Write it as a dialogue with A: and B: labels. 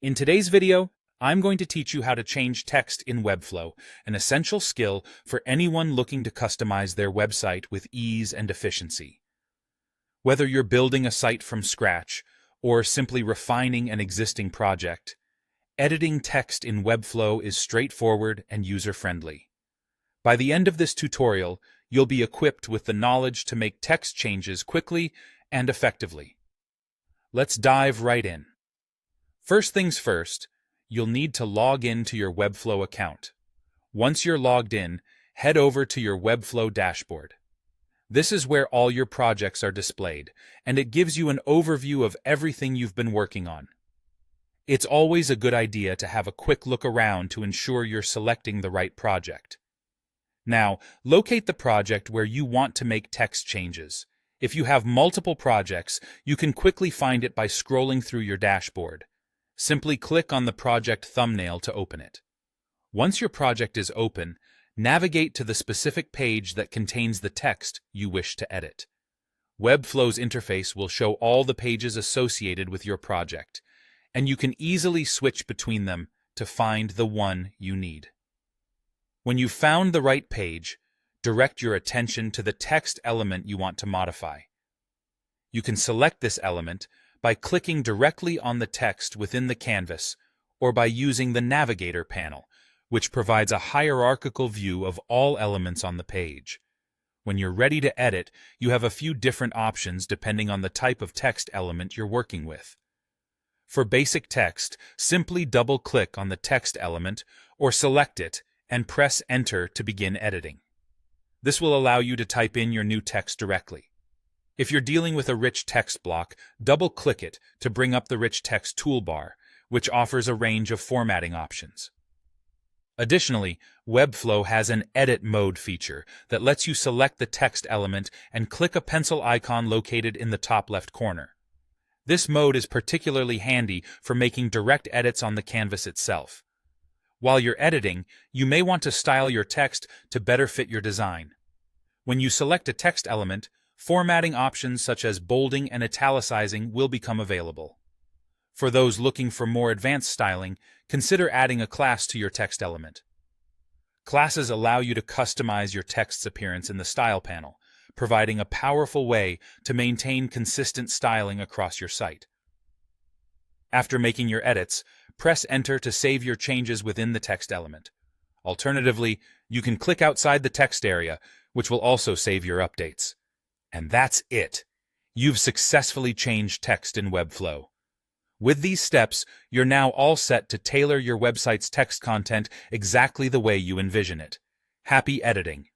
A: In today's video, I'm going to teach you how to change text in Webflow, an essential skill for anyone looking to customize their website with ease and efficiency. Whether you're building a site from scratch or simply refining an existing project, editing text in Webflow is straightforward and user-friendly. By the end of this tutorial, you'll be equipped with the knowledge to make text changes quickly and effectively. Let's dive right in. First things first, you'll need to log in to your Webflow account. Once you're logged in, head over to your Webflow dashboard. This is where all your projects are displayed, and it gives you an overview of everything you've been working on. It's always a good idea to have a quick look around to ensure you're selecting the right project. Now, locate the project where you want to make text changes. If you have multiple projects, you can quickly find it by scrolling through your dashboard. Simply click on the project thumbnail to open it. Once your project is open, navigate to the specific page that contains the text you wish to edit. Webflow's interface will show all the pages associated with your project, and you can easily switch between them to find the one you need. When you've found the right page, direct your attention to the text element you want to modify. You can select this element by clicking directly on the text within the canvas or by using the Navigator panel, which provides a hierarchical view of all elements on the page. When you're ready to edit, you have a few different options depending on the type of text element you're working with. For basic text, simply double-click on the text element or select it and press Enter to begin editing. This will allow you to type in your new text directly. If you're dealing with a rich text block, double-click it to bring up the Rich Text toolbar, which offers a range of formatting options. Additionally, Webflow has an Edit Mode feature that lets you select the text element and click a pencil icon located in the top left corner. This mode is particularly handy for making direct edits on the canvas itself. While you're editing, you may want to style your text to better fit your design. When you select a text element, formatting options such as bolding and italicizing will become available. For those looking for more advanced styling, consider adding a class to your text element. Classes allow you to customize your text's appearance in the Style panel, providing a powerful way to maintain consistent styling across your site. After making your edits, press Enter to save your changes within the text element. Alternatively, you can click outside the text area, which will also save your updates. And that's it. You've successfully changed text in Webflow. With these steps, you're now all set to tailor your website's text content exactly the way you envision it. Happy editing!